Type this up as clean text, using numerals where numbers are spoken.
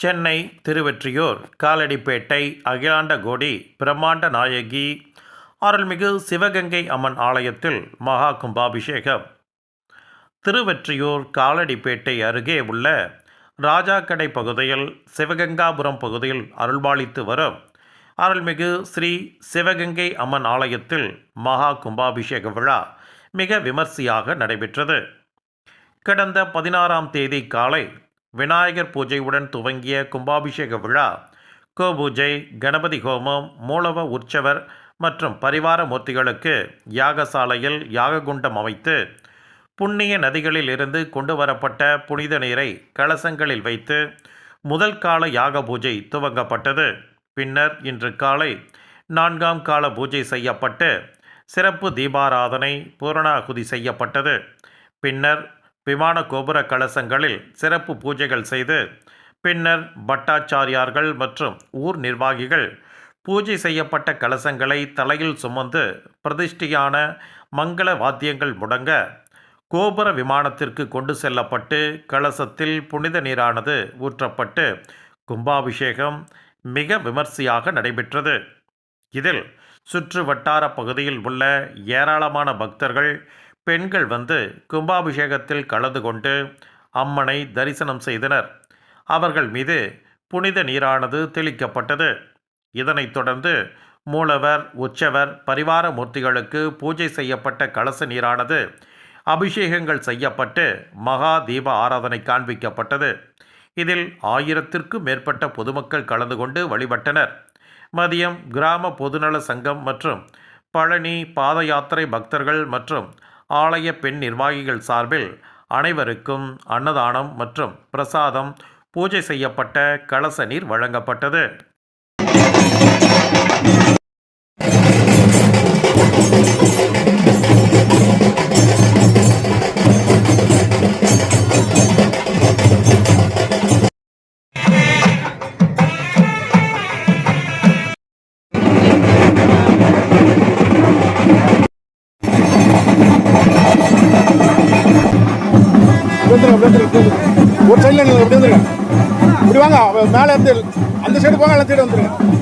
சென்னை திருவெற்றியூர் காலடிப்பேட்டை அகிலாண்ட கோடி பிரம்மாண்ட நாயகி அருள்மிகு சிவகங்கை அம்மன் ஆலயத்தில் மகா கும்பாபிஷேகம். திருவெற்றியூர் காலடிப்பேட்டை அருகே உள்ள ராஜாக்கடை பகுதியில் சிவகங்காபுரம் பகுதியில் அருள்பாலித்து வரும் அருள்மிகு ஸ்ரீ சிவகங்கை அம்மன் ஆலயத்தில் மகா கும்பாபிஷேக விழா மிக விமர்சையாக நடைபெற்றது. கடந்த 16ஆம் தேதி காலை விநாயகர் பூஜையுடன் துவங்கிய கும்பாபிஷேக விழா கோபூஜை, கணபதி ஹோமம், மூலவ உற்சவர் மற்றும் பரிவார மூர்த்திகளுக்கு யாகசாலையில் யாககுண்டம் அமைத்து புண்ணிய நதிகளில் இருந்து கொண்டு வரப்பட்ட புனித நீரை கலசங்களில் வைத்து முதல் கால யாக பூஜை துவங்கப்பட்டது. பின்னர் இன்று காலை 4ஆம் கால பூஜை செய்யப்பட்டு சிறப்பு தீபாராதனை பூரணாகுதி செய்யப்பட்டது. பின்னர் விமான கோபுர கலசங்களில் சிறப்பு பூஜைகள் செய்து பின்னர் பட்டாச்சாரியார்கள் மற்றும் ஊர் நிர்வாகிகள் பூஜை செய்யப்பட்ட கலசங்களை தலையில் சுமந்து பிரதிஷ்டையான மங்கள வாத்தியங்கள் முடங்க கோபுர விமானத்திற்கு கொண்டு செல்லப்பட்டு கலசத்தில் புனித நீரானது ஊற்றப்பட்டு கும்பாபிஷேகம் மிக விமர்சையாக நடைபெற்றது. இதில் சுற்று வட்டார பகுதியில் உள்ள ஏராளமான பக்தர்கள், பெண்கள் வந்து கும்பாபிஷேகத்தில் கலந்து கொண்டு அம்மனை தரிசனம் செய்தனர். அவர்கள் மீது புனித நீரானது தெளிக்கப்பட்டது. இதனைத் தொடர்ந்து மூலவர், உற்சவர், பரிவார மூர்த்திகளுக்கு பூஜை செய்யப்பட்ட கலச நீரானது அபிஷேகங்கள் செய்யப்பட்டு மகா தீப ஆராதனை காண்பிக்கப்பட்டது. இதில் 1000க்கும் மேற்பட்ட பொதுமக்கள் கலந்து கொண்டு வழிபட்டனர். மதியம் கிராம பொதுநல சங்கம் மற்றும் பழனி பாத யாத்திரை பக்தர்கள் மற்றும் ஆலய பெண் நிர்வாகிகள் சார்பில் அனைவருக்கும் அன்னதானம் மற்றும் பிரசாதம், பூஜை செய்யப்பட்ட கலச நீர் வழங்கப்பட்டது. ஒரு சைடில் இப்படி வந்துருங்க, இப்படி வாங்க, மேலே இருந்து அந்த சைடு போங்க, எல்லாம் சைடு வந்துருங்க.